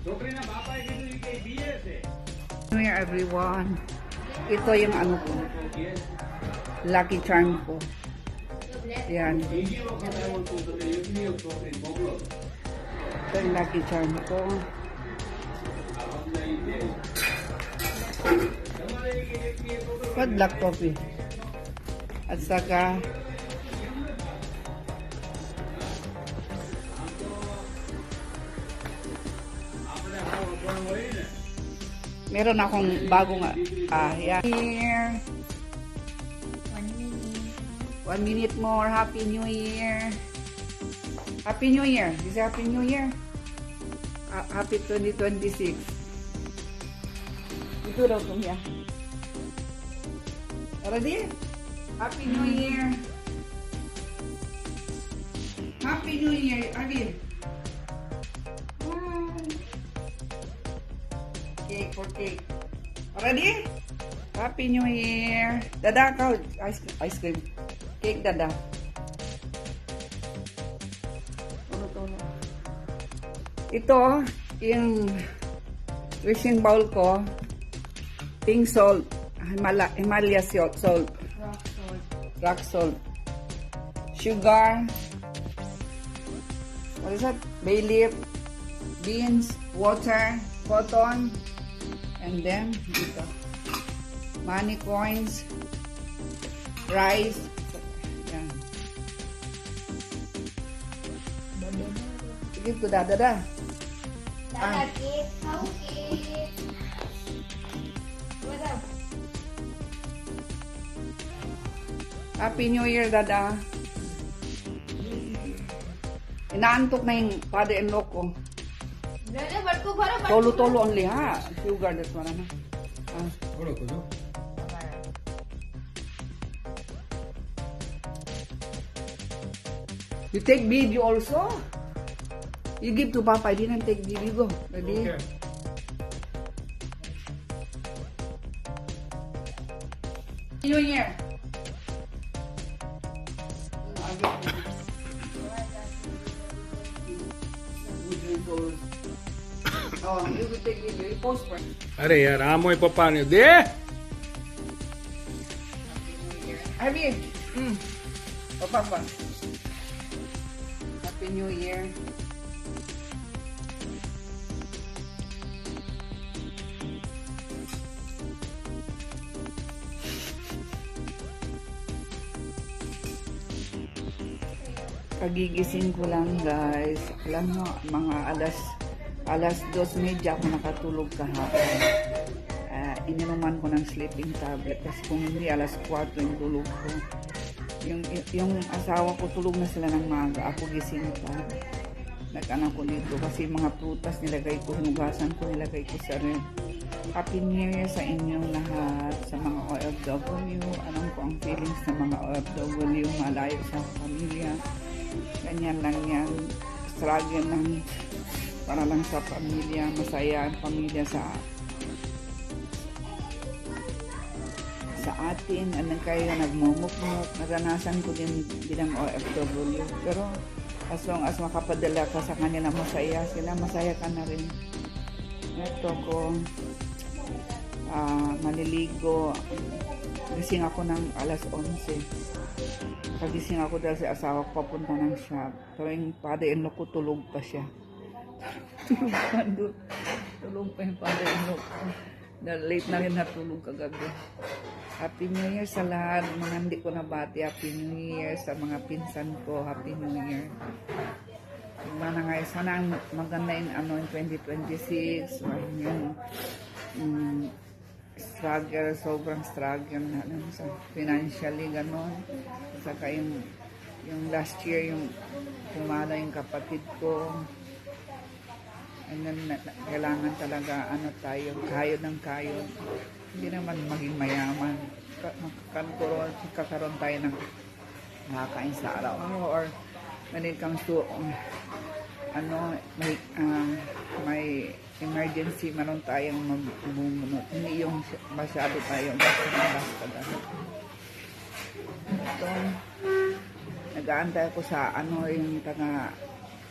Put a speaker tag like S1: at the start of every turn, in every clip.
S1: New Year everyone. Ito yung ano ko. Lucky charm ko. Yan. Ito yung lucky charm ko. What black coffee? At saka meron akong bagong yan. Here. 1 minute more. Happy New Year. Happy New Year. Is it Happy New Year? Happy 2026. Ito daw niya. Ready? Happy New Year. Happy New Year. Alin? Cake for cake. Ready? Happy New Year. Dada ka. Ice cream. Cake dada. Ito, yung wishing bowl ko. Pink salt. Himalaya salt. Rock salt. Sugar. What is that? Bay leaf. Beans. Water. Cotton. And then, dito. Money coins. Rice. Yan. Sige ko, dada.
S2: Dada, cake. How cake? What up?
S1: Happy New Year, dada. Inaantok na yung father-in-law ko.
S2: Dada, ba't ko para ba't
S1: Tolo-tolo ang liha. Sugar, that's what ano. You take video also? You give to Papa. I didn't take video. Go. Ready?
S3: Okay.
S1: New Year. Oh, you will take video. You post for.
S3: अरे यार आमोय पप्पा ने दे
S1: Happy. Oh, Papa. Happy New Year. Kagigising ko lang, guys. Alam mo, mga alas 2:30 ako nakatulog kahapon. Ininuman ko ng sleeping tablet kasi kung hindi alas 4 yung tulog ko. Yung asawa ko tulog na sila ng maaga, ako gising pa. Nag-anak ko dito kasi mga prutas nilagay ko, hinugasan ko, nilagay ko sa ref. Happy New Year sa inyong lahat, sa mga OFW. Alam ko ang feelings ng mga OFW, malayo sa pamilya. Ganyan lang yan. Struggle lang para lang sa pamilya, masaya ang pamilya sa atin. Anong kayo nagmumukmuk, naranasan ko din bilang OFW. Pero as long as makapadala ka sa kanila, masaya sila, masaya ka na rin. Ito ko maliligo. Gising ako ng alas 11. Pagising ako dahil si asawa ko papunta ng shop. Tuwing father-in-law ko, tulog pa siya. Tulog pa yung father-in-law ko. Late na rin natulog kagabi. Happy New Year sa lahat. Mga hindi ko nabati. Happy New Year sa mga pinsan ko. Happy New Year. Sana nga, sana maganda yung in 2026. Yung struggle, sobrang struggle na sa financially, gano'n. Saka yung last year, yung pumala yung kapatid ko. And then, kailangan talaga, kayod ng kayod. Hindi naman maging mayaman. Kakaroon tayo ng nakakain sa araw. Or when it comes to, may emergency, meron tayong magbubunot. Hindi yung masyado tayo basta. Ito, nag-aantay ako sa yung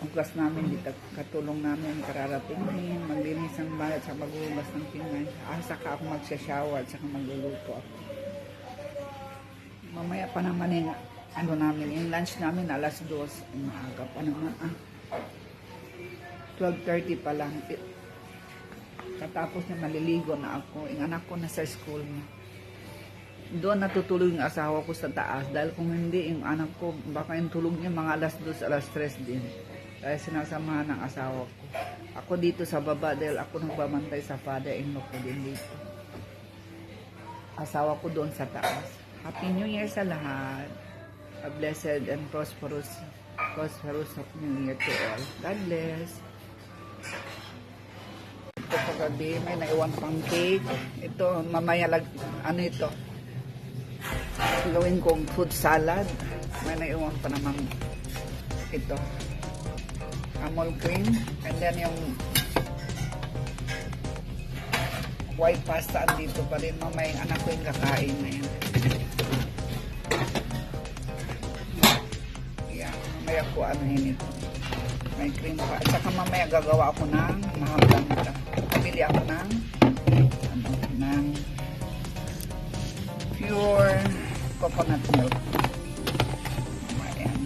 S1: ugas namin, dito katulong namin, kararatingin, maglinis ng bahay, sa maghugas ng pinggan. Saka ako magsha-shower, saka magluluto ako. Mamaya pa naman yung ano namin, yung lunch namin alas 2. Maaga pa naman 12:30 pa lang. Katapos na maliligo na ako, yung anak ko nasa school na. Doon natutulog yung asawa ko sa taas dahil kung hindi, yung anak ko baka yung tulog niya mga alas 2, alas 3 din. Kaya sinasamahan ng asawa ko. Ako dito sa baba dahil ako nagbabantay sa father-in-law ko din dito. Asawa ko doon sa taas. Happy New Year sa lahat. A blessed and prosperous New Year to all. God bless. Ito kagabi, may naiwan pang cake. Ito, mamaya ano ito? Gawin kong fruit salad. May naiwan pa naman ito. Amol cream. And then yung white pasta dito pa rin. Mamaya yung anak ko yung kakain na yan. Yan. Mamaya ko anuhin ito. May cream pa. At saka mamaya gagawa ako ng mahabang ito. Pabili ako ng pure coconut milk. Ayan.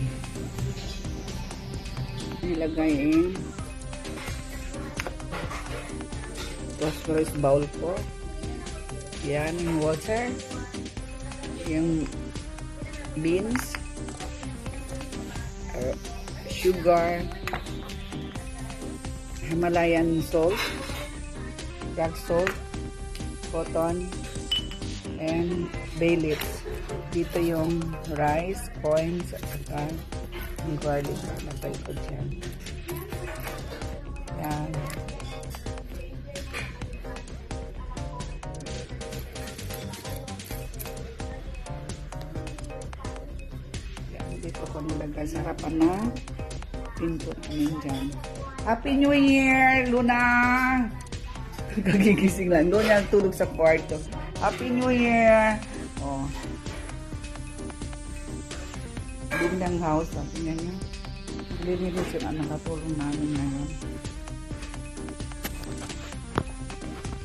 S1: Nilagay phosphorus bowl ko. Yan yung water. Yung beans. Sugar. Himalayan salt. Rock salt. Cotton. And bay leaves. Dito yung rice, coins, at saka yung garlic. Nasa likod yan. Yan. Yan. Dito ko nilagay sa harapan na pinto namin dyan. Happy New Year, Luna! Kagigising lang. Doon yan tulog sa kwarto. Happy New Year! Oh. Bindang house. Tingnan nyo. Linilis yun ang nakatulong namin ngayon.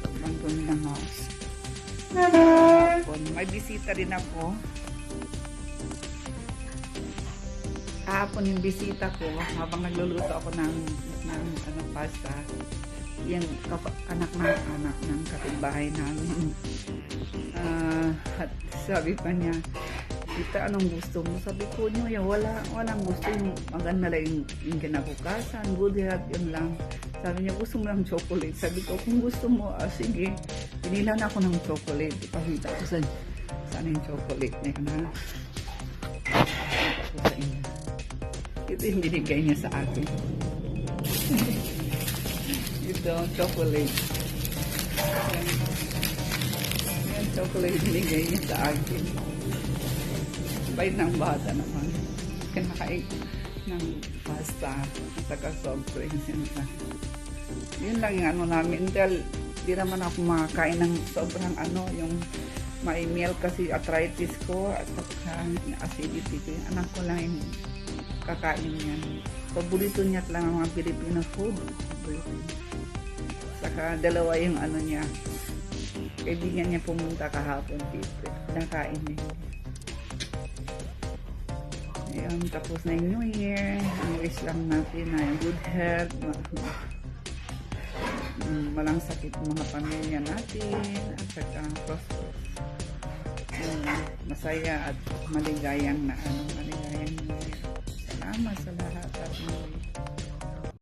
S1: Sobrang bindang house. May bisita rin ako. Kahapon yung bisita ko, habang nagluluto ako ng pasta, yung anak ng kapitbahay namin. At sabi pa niya, Tita, anong gusto mo? Sabi ko niyo, walang gusto, yung maganda lang yung kinabukasan, good health, yun lang. Sabi niya, gusto mo ng chocolate? Sabi ko, kung gusto mo, sige. Pinilan ako ng chocolate. Ipakita ko saan yung chocolate na yun, ha? Ipakita ko sa inyo. Ito yung binigay niya sa akin. Ito, chocolate. Yan, chocolate binigay niya sa akin. Bait ng bata naman. Kinakain ng pasta at saka soft drinks. Yun lang yung ano namin. Dahil di naman ako makakain ng sobrang yung may meal kasi arthritis ko at saka acidity ko. Yung anak ko lang yung kakain yan. Paborito niya lang ang mga Filipino food. Saka dalawa yung niya. Kaibigan niya pumunta kahapon dito. Nakain niya. Ayan, tapos na yung New Year. Ang wish lang natin na good health. Walang sakit mga pamilya natin. At saka prosperous. Masaya at maligayang na